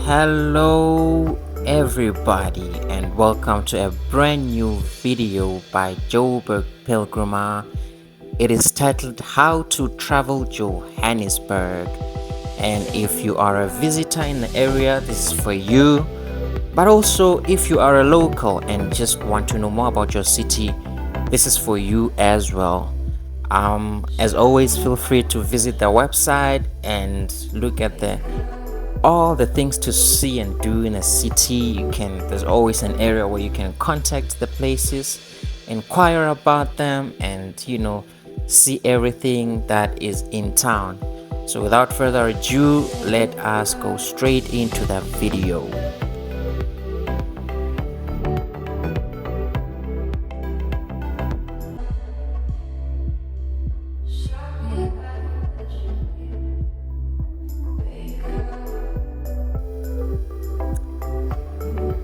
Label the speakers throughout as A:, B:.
A: Hello everybody and welcome to a brand new video by Joburg Pilgriimer. It is titled How to Travel Johannesburg, and if you are a visitor in the area, this is for you. But also if you are a local and just want to know more about your city, this is for you as well. As always, feel free to visit the website and look at all the things to see and do in a city. There's always an area where you can contact the places, inquire about them, and see everything that is in town. So without further ado, let us go straight into the video.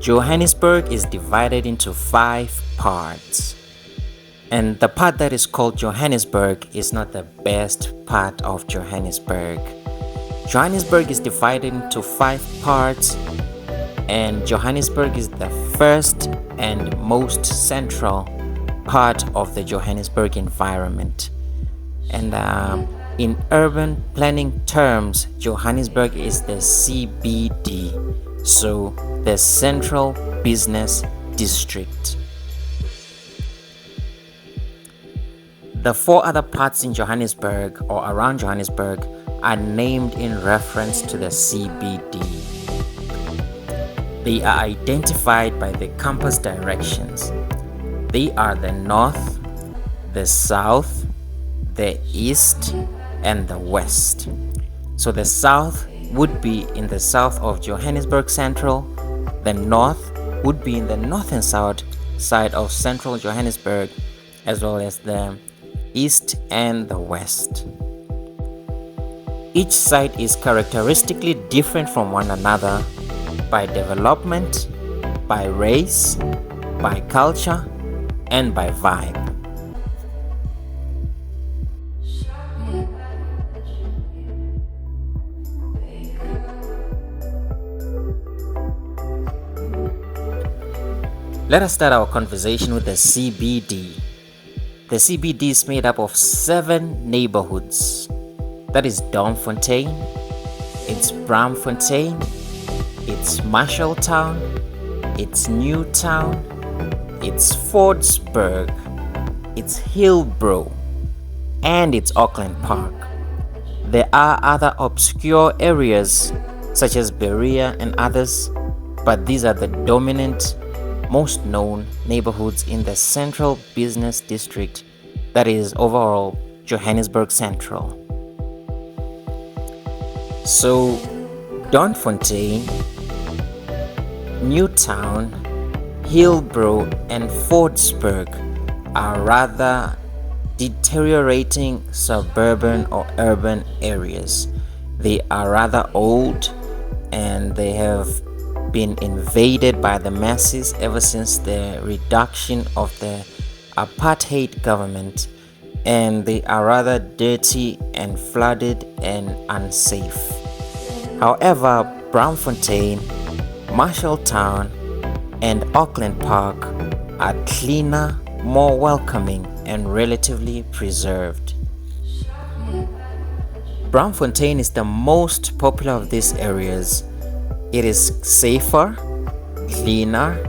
A: Johannesburg is divided into 5 parts, and the part that is called Johannesburg is not the best part of Johannesburg. Johannesburg is divided into 5 parts, and Johannesburg is the first and most central part of the Johannesburg environment. And in urban planning terms, Johannesburg is the CBD, so the Central Business District. The 4 other parts in Johannesburg or around Johannesburg are named in reference to the CBD. They are identified by the compass directions. They are the north, the south, the east, and the west. So the south would be in the south of Johannesburg Central. The north would be in the north and south side of central Johannesburg, as well as the east and the west. Each site is characteristically different from one another by development, by race, by culture, and by vibe. Let us start our conversation with the CBD. The CBD is made up of 7 neighborhoods. That is Domfontein, it's Braamfontein, it's Marshalltown, it's Newtown, it's Fordsburg, it's Hillbrow, and it's Auckland Park. There are other obscure areas such as Berea and others, but these are the dominant, most known neighborhoods in the Central Business District, that is overall Johannesburg Central. So Domfontein, Newtown, Hillbrow, and Fordsburg are rather deteriorating suburban or urban areas. They are rather old and they have been invaded by the masses ever since the reduction of the apartheid government, and they are rather dirty and flooded and unsafe. However, Braamfontein, Marshalltown, and Auckland Park are cleaner, more welcoming, and relatively preserved. Braamfontein is the most popular of these areas. It is safer, cleaner.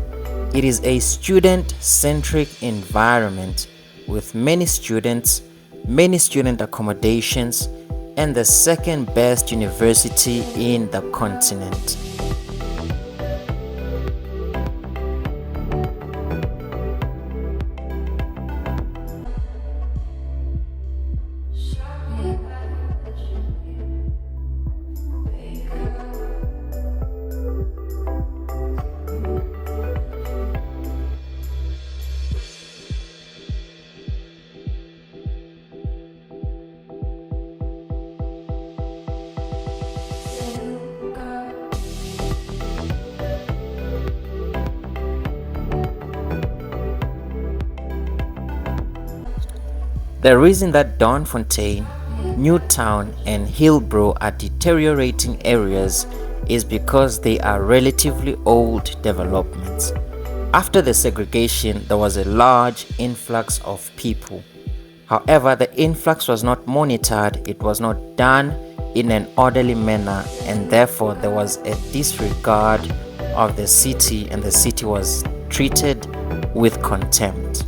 A: It is a student-centric environment with many students, many student accommodations, and the second best university in the continent. The reason that Domfontein, Newtown, and Hillbrow are deteriorating areas is because they are relatively old developments. After the segregation, there was a large influx of people. However, the influx was not monitored, it was not done in an orderly manner, and therefore there was a disregard of the city, and the city was treated with contempt.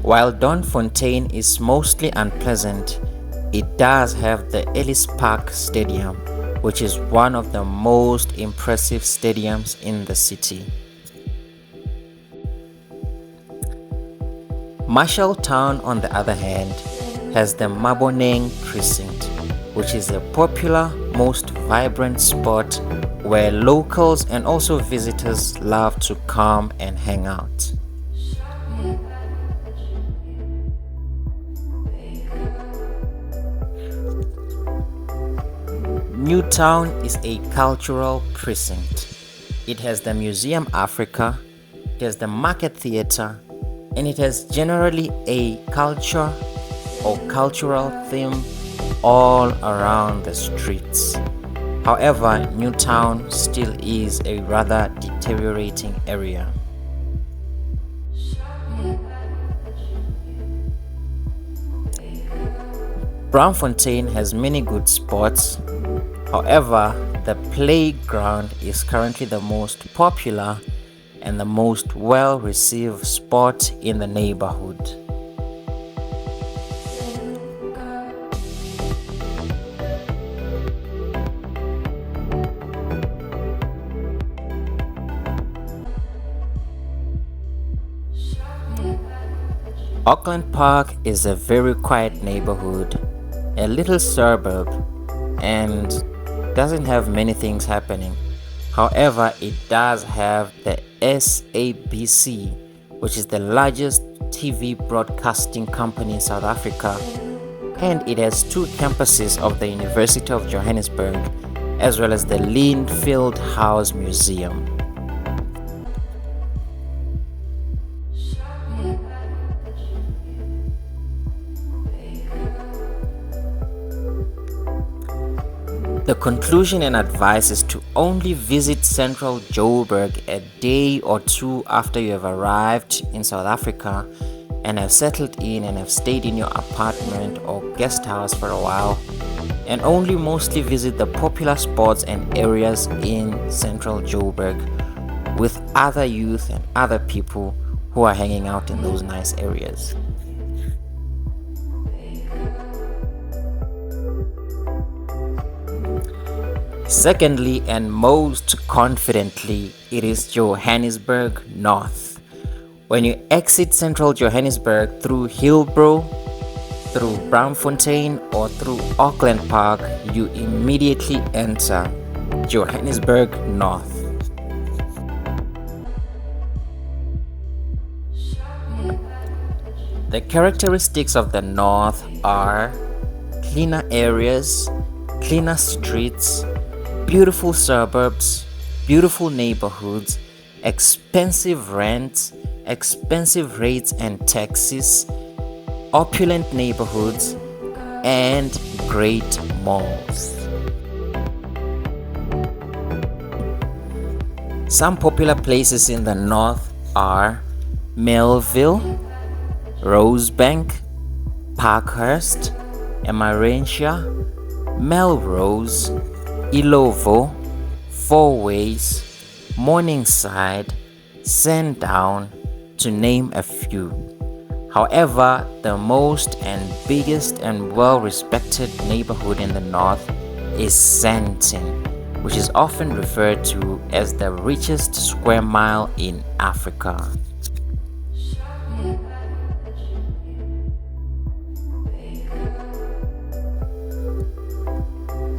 A: While Doornfontein is mostly unpleasant, it does have the Ellis Park Stadium, which is one of the most impressive stadiums in the city. Marshalltown, on the other hand, has the Maboneng Precinct, which is a popular, most vibrant spot where locals and also visitors love to come and hang out. Newtown is a cultural precinct. It has the Museum Africa, it has the Market Theatre, and it has generally a culture or cultural theme all around the streets. However, Newtown still is a rather deteriorating area. Braamfontein has many good spots. However, the playground is currently the most popular and the most well-received spot in the neighborhood. Auckland Park is a very quiet neighborhood, a little suburb, and doesn't have many things happening. However, it does have the SABC, which is the largest TV broadcasting company in South Africa, and it has two campuses of the University of Johannesburg, as well as the Linfield House Museum. The conclusion and advice is to only visit central Joburg a day or two after you have arrived in South Africa and have settled in and have stayed in your apartment or guest house for a while, and only mostly visit the popular spots and areas in central Joburg with other youth and other people who are hanging out in those nice areas. Secondly, and most confidently, it is Johannesburg North. When you exit central Johannesburg through Hillbrow, through Braamfontein, or through Auckland Park, you immediately enter Johannesburg North. The characteristics of the North are cleaner areas, cleaner streets, beautiful suburbs, beautiful neighborhoods, expensive rents, expensive rates and taxes, opulent neighborhoods, and great malls. Some popular places in the north are Melville, Rosebank, Parkhurst, Emmarentia, Melrose, Ilovo, Fourways, Morningside, Sandown, to name a few. However, the most and biggest and well-respected neighborhood in the north is Sandton, which is often referred to as the richest square mile in Africa.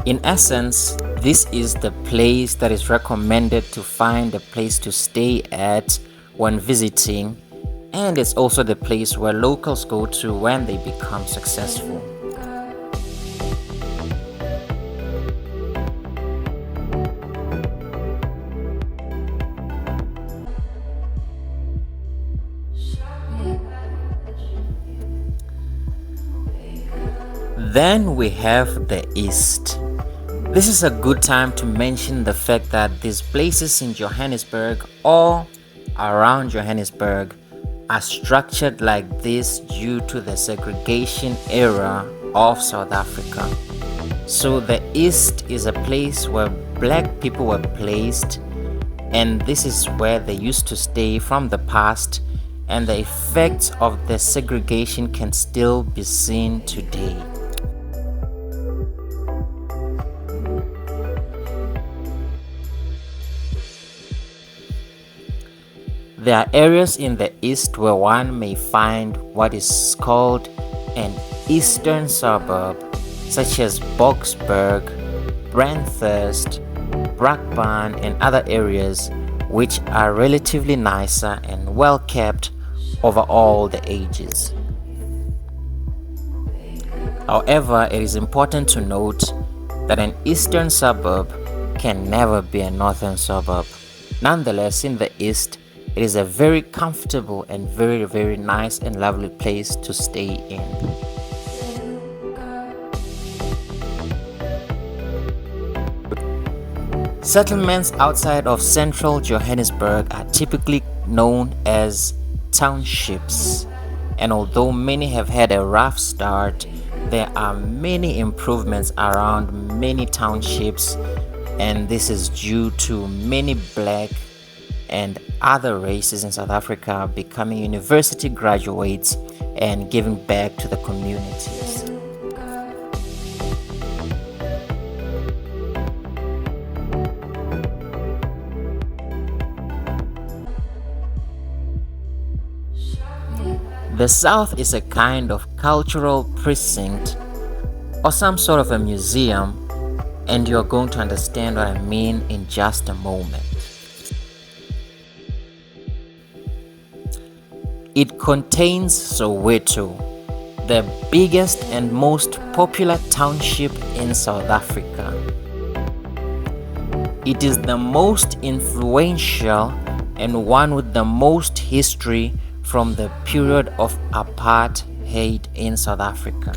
A: In essence, this is the place that is recommended to find a place to stay at when visiting, and it's also the place where locals go to when they become successful. Then we have the East. This is a good time to mention the fact that these places in Johannesburg or around Johannesburg are structured like this due to the segregation era of South Africa. So the East is a place where black people were placed, and this is where they used to stay from the past, and the effects of the segregation can still be seen today. There are areas in the East where one may find what is called an eastern suburb, such as Boksburg, Brandthurst, Brakpan, and other areas which are relatively nicer and well kept over all the ages. However, it is important to note that an eastern suburb can never be a northern suburb. Nonetheless, in the East, it is a very comfortable and very nice and lovely place to stay in. Settlements outside of central Johannesburg are typically known as townships, and although many have had a rough start, there are many improvements around many townships, and this is due to many black and other races in South Africa becoming university graduates and giving back to the communities. The South is a kind of cultural precinct or some sort of a museum, and you're going to understand what I mean in just a moment. It contains Soweto, the biggest and most popular township in South Africa. It is the most influential and one with the most history from the period of apartheid in South Africa.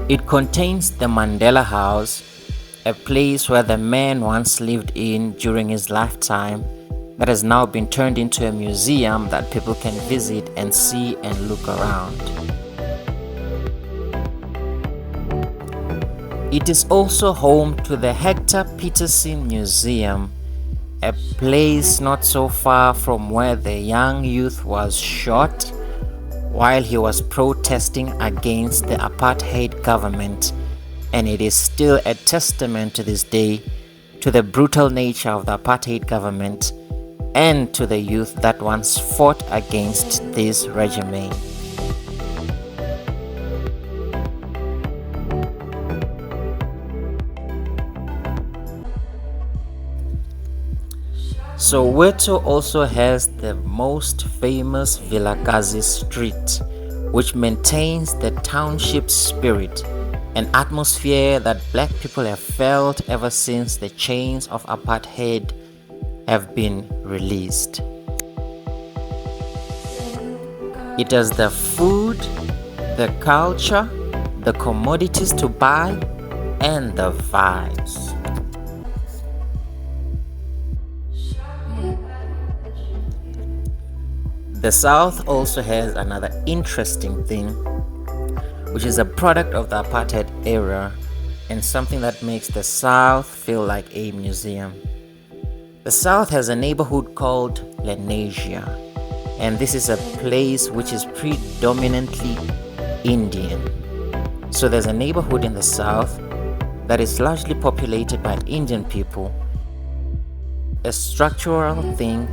A: It contains the Mandela House, a place where the man once lived in during his lifetime that has now been turned into a museum that people can visit and see and look around. It is also home to the Hector Peterson Museum, a place not so far from where the young youth was shot while he was protesting against the apartheid government, and it is still a testament to this day to the brutal nature of the apartheid government and to the youth that once fought against this regime. Soweto also has the most famous Vilakazi Street, which maintains the township spirit, an atmosphere that black people have felt ever since the chains of apartheid have been released. It has the food, the culture, the commodities to buy, and the vibes. The South also has another interesting thing, which is a product of the apartheid era and something that makes the South feel like a museum. The South has a neighborhood called Lenasia, and this is a place which is predominantly Indian. So there's a neighborhood in the South that is largely populated by Indian people, a structural thing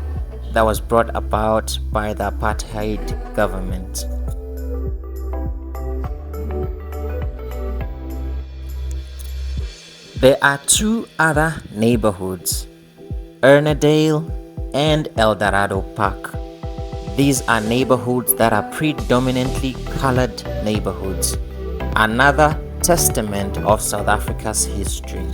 A: that was brought about by the apartheid government. There are two other neighborhoods, Ernadale and Eldorado Park. These are neighborhoods that are predominantly colored neighborhoods, another testament of South Africa's history.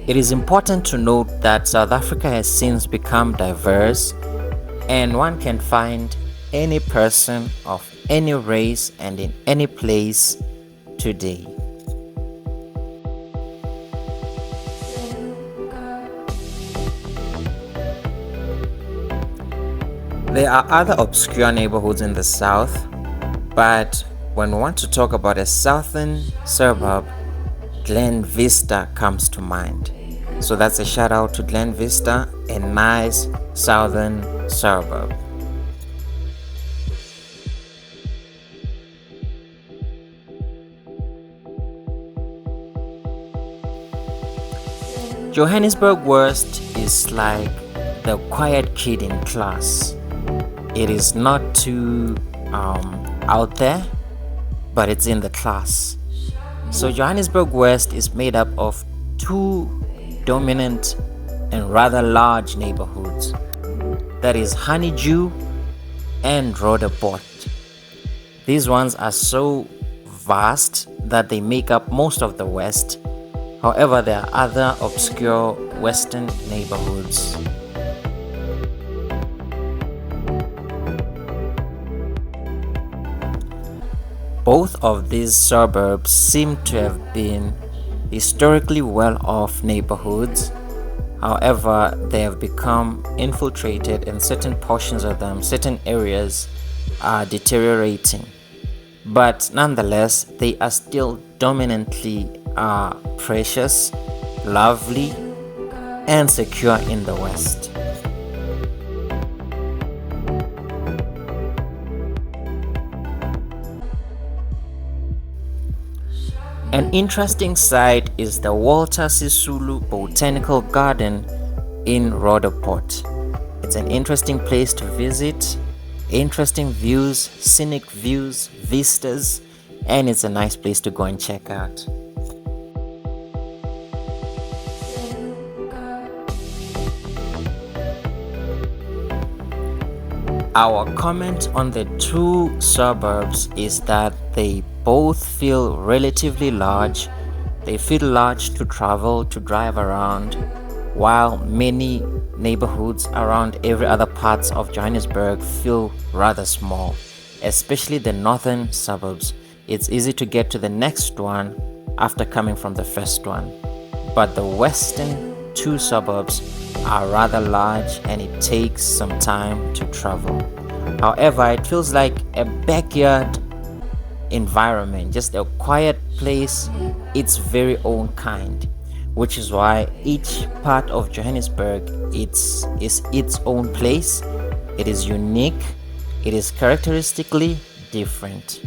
A: It is important to note that South Africa has since become diverse, and one can find any person of any race and in any place today. There are other obscure neighborhoods in the south, but when we want to talk about a southern suburb, Glen Vista comes to mind. So that's a shout out to Glen Vista, a nice southern suburb. Johannesburg West is like the quiet kid in class. It is not too out there, but it's in the class. So Johannesburg West is made up of two dominant and rather large neighborhoods. That is Honeydew and Roodepoort. These ones are so vast that they make up most of the West. However, there are other obscure Western neighborhoods. Both of these suburbs seem to have been historically well-off neighborhoods. However, they have become infiltrated and certain portions of them, certain areas are deteriorating. But nonetheless, they are still dominantly precious, lovely, and secure in the West. An interesting site is the Waltersisulu Botanical Garden in Roodepoort. It's an interesting place to visit, interesting views, scenic views, vistas, and it's a nice place to go and check out. Our comment on the two suburbs is that they both feel relatively large. They feel large to travel, to drive around, while many neighborhoods around every other parts of Johannesburg feel rather small, especially the northern suburbs. It's easy to get to the next one after coming from the first one, but the western two suburbs are rather large and it takes some time to travel. However, it feels like a backyard environment, just a quiet place, its very own kind, which is why each part of Johannesburg is its own place. It is unique, it is characteristically different.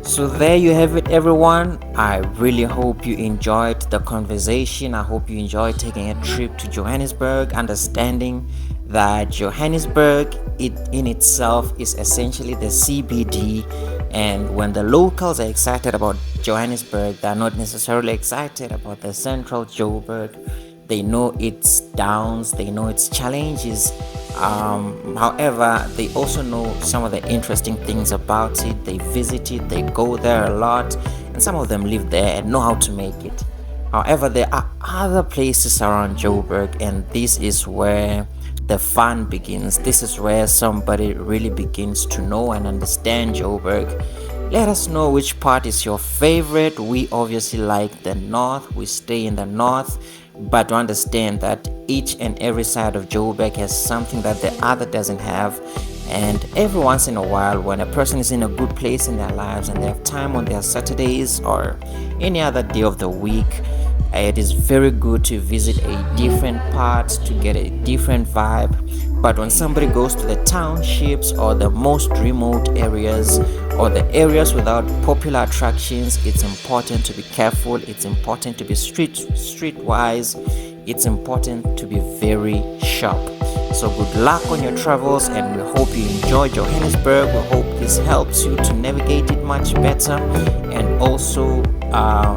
A: So there you have it, everyone. I really hope you enjoyed the conversation. I hope you enjoyed taking a trip to Johannesburg, understanding that Johannesburg in itself is essentially the CBD, and when the locals are excited about Johannesburg, they're not necessarily excited about the central Joburg. They know its downs, they know its challenges. However, they also know some of the interesting things about it. They visit it, they go there a lot, and some of them live there and know how to make it. However, there are other places around Joburg, and this is where the fun begins. This is where somebody really begins to know and understand Joburg. Let us know which part is your favorite. We obviously like the north, we stay in the north, but to understand that each and every side of Joburg has something that the other doesn't have. And every once in a while, when a person is in a good place in their lives and they have time on their Saturdays or any other day of the week, it is very good to visit a different part to get a different vibe. But when somebody goes to the townships or the most remote areas or the areas without popular attractions, it's important to be careful. It's important to be streetwise. It's important to be very sharp. So good luck on your travels, and we hope you enjoy Johannesburg. We hope this helps you to navigate it much better, and also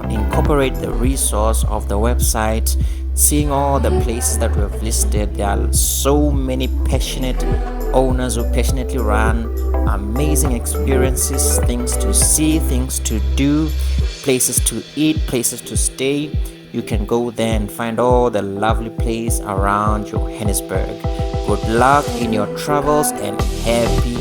A: incorporate the resource of the website seeing all the places that we have listed. There are so many passionate owners who passionately run amazing experiences, things to see, things to do, places to eat, places to stay. You can go there and find all the lovely place around Johannesburg. Good luck in your travels and happy